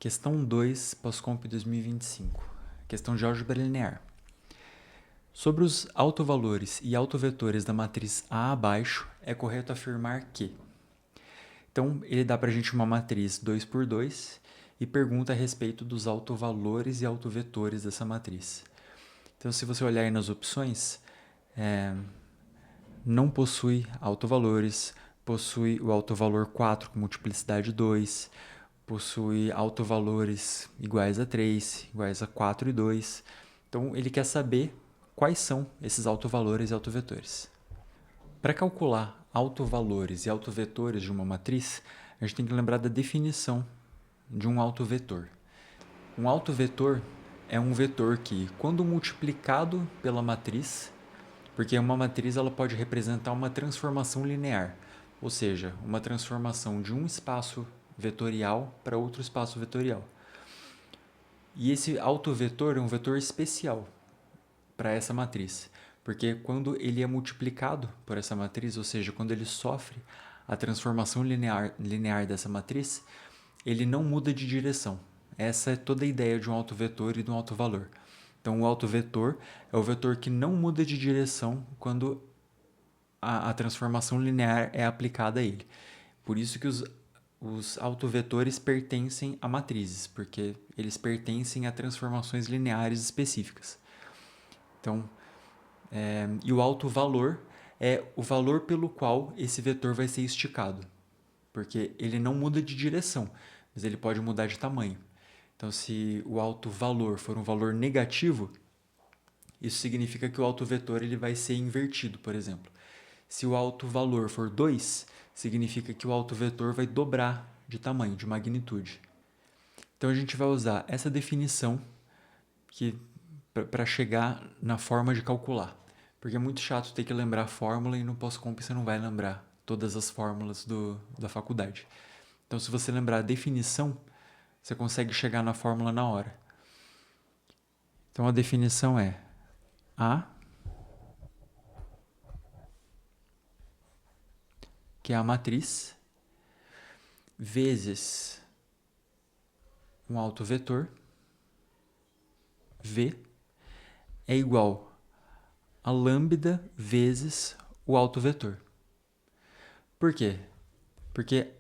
Questão 2, Pós-Comp 2025. Questão de álgebra linear. Sobre os autovalores e autovetores da matriz A abaixo, é correto afirmar que... Então, ele dá para a gente uma matriz 2 por 2 e pergunta a respeito dos autovalores e autovetores dessa matriz. Então, se você olhar aí nas opções, não possui autovalores, possui o autovalor 4 com multiplicidade 2, possui autovalores iguais a 3, iguais a 4 e 2. Então, ele quer saber quais são esses autovalores e autovetores. Para calcular autovalores e autovetores de uma matriz, a gente tem que lembrar da definição de um autovetor. Um autovetor é um vetor que, quando multiplicado pela matriz, porque uma matriz ela pode representar uma transformação linear, ou seja, uma transformação de um espaço vetorial para outro espaço vetorial. E esse autovetor é um vetor especial para essa matriz, porque quando ele é multiplicado por essa matriz, ou seja, quando ele sofre a transformação linear dessa matriz, ele não muda de direção. Essa é toda a ideia de um autovetor e de um autovalor. Então, o autovetor é o vetor que não muda de direção quando a transformação linear é aplicada a ele. Por isso que os autovetores pertencem a matrizes, porque eles pertencem a transformações lineares específicas. Então, e o autovalor é o valor pelo qual esse vetor vai ser esticado, porque ele não muda de direção, mas ele pode mudar de tamanho. Então, se o autovalor for um valor negativo, isso significa que o autovetor ele vai ser invertido, por exemplo. Se o autovalor for 2, significa que o autovetor vai dobrar de tamanho, de magnitude. Então, a gente vai usar essa definição para chegar na forma de calcular. Porque é muito chato ter que lembrar a fórmula e no pós-comp você não vai lembrar todas as fórmulas da faculdade. Então, se você lembrar a definição, você consegue chegar na fórmula na hora. Então, a definição é A, que é a matriz, vezes um autovetor, V, é igual a lambda vezes o autovetor. Por quê? Porque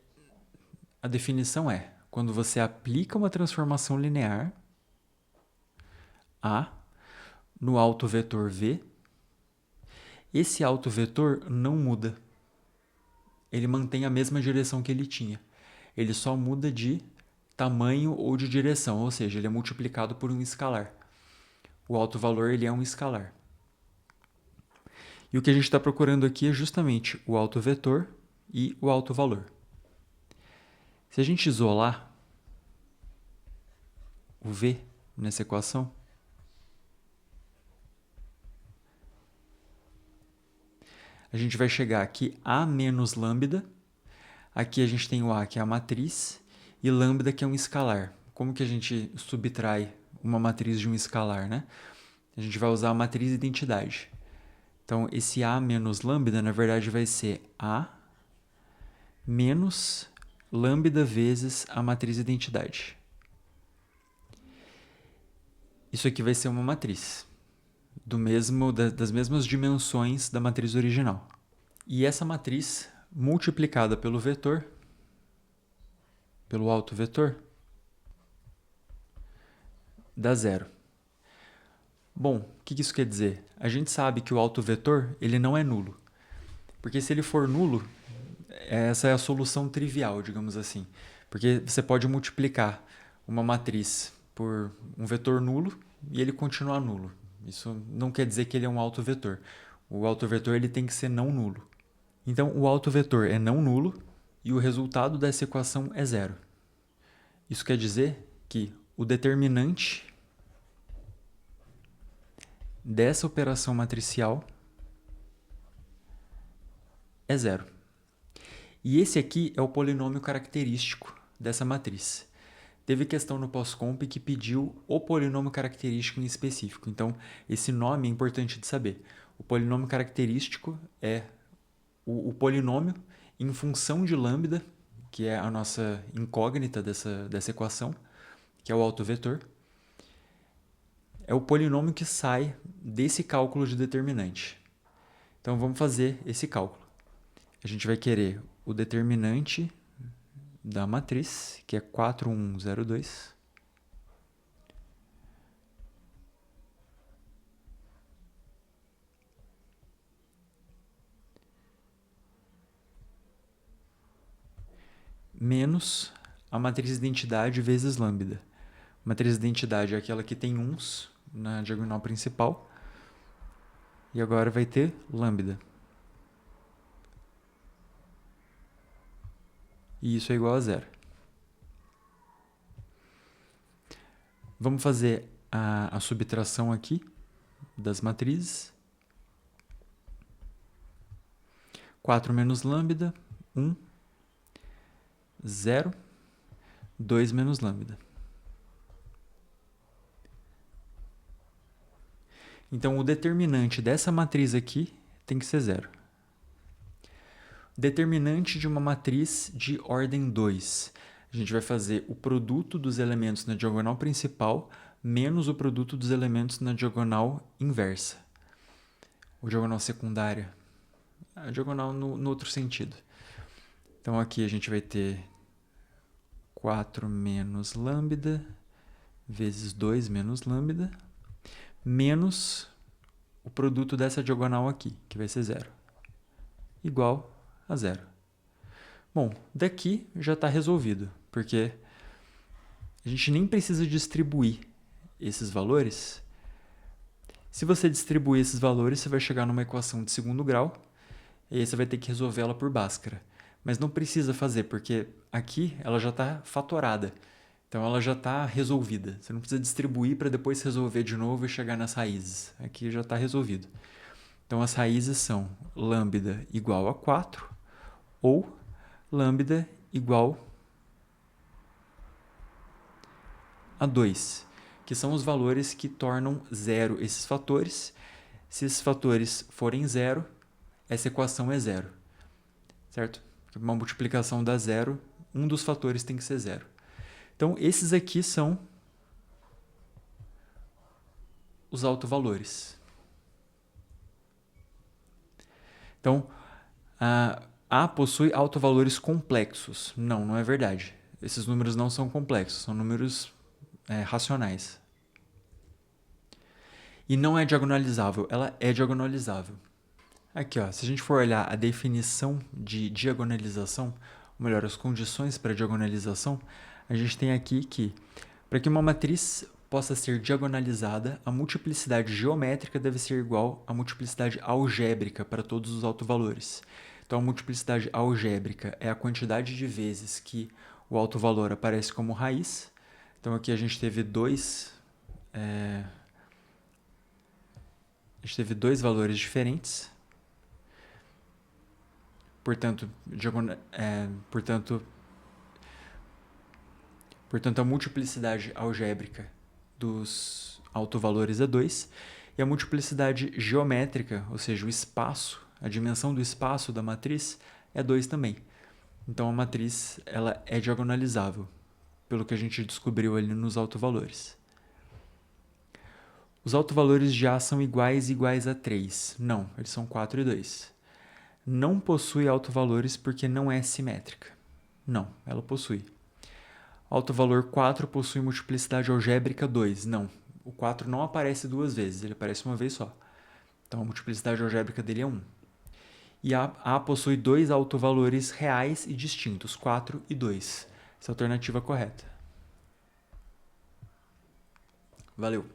a definição é, quando você aplica uma transformação linear, A, no autovetor V, esse autovetor não muda. Ele mantém a mesma direção que ele tinha. Ele só muda de tamanho ou de direção, ou seja, ele é multiplicado por um escalar. O autovalor ele é um escalar. E o que a gente está procurando aqui é justamente o autovetor e o autovalor. Se a gente isolar o V nessa equação, a gente vai chegar aqui a menos lambda. Aqui a gente tem o A, que é a matriz, e lambda, que é um escalar. Como que a gente subtrai uma matriz de um escalar, né? A gente vai usar a matriz identidade. Então, esse A menos lambda, na verdade, vai ser A menos lambda vezes a matriz identidade. Isso aqui vai ser uma matriz das mesmas dimensões da matriz original. E essa matriz, multiplicada pelo vetor, pelo autovetor, dá zero. Bom, o que isso quer dizer? A gente sabe que o autovetor ele não é nulo. Porque se ele for nulo, essa é a solução trivial, digamos assim. Porque você pode multiplicar uma matriz por um vetor nulo e ele continuar nulo. Isso não quer dizer que ele é um autovetor. O autovetor ele tem que ser não nulo. Então, o autovetor é não nulo e o resultado dessa equação é zero. Isso quer dizer que o determinante dessa operação matricial é zero. E esse aqui é o polinômio característico dessa matriz. Teve questão no pós-comp que pediu o polinômio característico em específico. Então, esse nome é importante de saber. O polinômio característico é o polinômio em função de lambda, que é a nossa incógnita dessa equação, que é o autovetor, é o polinômio que sai desse cálculo de determinante. Então, vamos fazer esse cálculo. A gente vai querer o determinante da matriz, que é 4102, menos a matriz de identidade vezes lambda. A matriz de identidade é aquela que tem uns na diagonal principal. E agora vai ter lambda. E isso é igual a zero. Vamos fazer a subtração aqui das matrizes. 4 menos lambda, 1, 0, 2 menos lambda. Então, o determinante dessa matriz aqui tem que ser 0. Determinante de uma matriz de ordem 2. A gente vai fazer o produto dos elementos na diagonal principal menos o produto dos elementos na diagonal inversa. Ou diagonal secundária. A diagonal no outro sentido. Então, aqui a gente vai ter 4 menos lambda vezes 2 menos lambda menos o produto dessa diagonal aqui, que vai ser 0, igual a 0. Bom, daqui já está resolvido, porque a gente nem precisa distribuir esses valores. Se você distribuir esses valores, você vai chegar numa equação de segundo grau, e aí você vai ter que resolver ela por Bhaskara. Mas não precisa fazer, porque aqui ela já está fatorada. Então, ela já está resolvida. Você não precisa distribuir para depois resolver de novo e chegar nas raízes. Aqui já está resolvido. Então, as raízes são lambda igual a 4 ou lambda igual a 2, que são os valores que tornam zero esses fatores. Se esses fatores forem zero, essa equação é zero. Certo? Uma multiplicação dá zero, um dos fatores tem que ser zero. Então, esses aqui são os autovalores. Então, A possui autovalores complexos. Não, não é verdade. Esses números não são complexos, são números racionais. E não é diagonalizável, ela é diagonalizável. Aqui, ó, se a gente for olhar a definição de diagonalização, ou melhor, as condições para diagonalização, a gente tem aqui que, para que uma matriz possa ser diagonalizada, a multiplicidade geométrica deve ser igual à multiplicidade algébrica para todos os autovalores. Então, a multiplicidade algébrica é a quantidade de vezes que o autovalor aparece como raiz. Então, aqui a gente teve dois valores diferentes. Portanto, a multiplicidade algébrica dos autovalores é 2. E a multiplicidade geométrica, ou seja, o espaço, a dimensão do espaço da matriz, é 2 também. Então, a matriz ela é diagonalizável, pelo que a gente descobriu ali nos autovalores. Os autovalores de A são iguais a 3. Não, eles são 4 e 2. Não possui autovalores porque não é simétrica. Não, ela possui. Autovalor 4 possui multiplicidade algébrica 2. Não, o 4 não aparece duas vezes, ele aparece uma vez só. Então, a multiplicidade algébrica dele é 1. E A possui dois autovalores reais e distintos, 4 e 2. Essa é a alternativa correta. Valeu!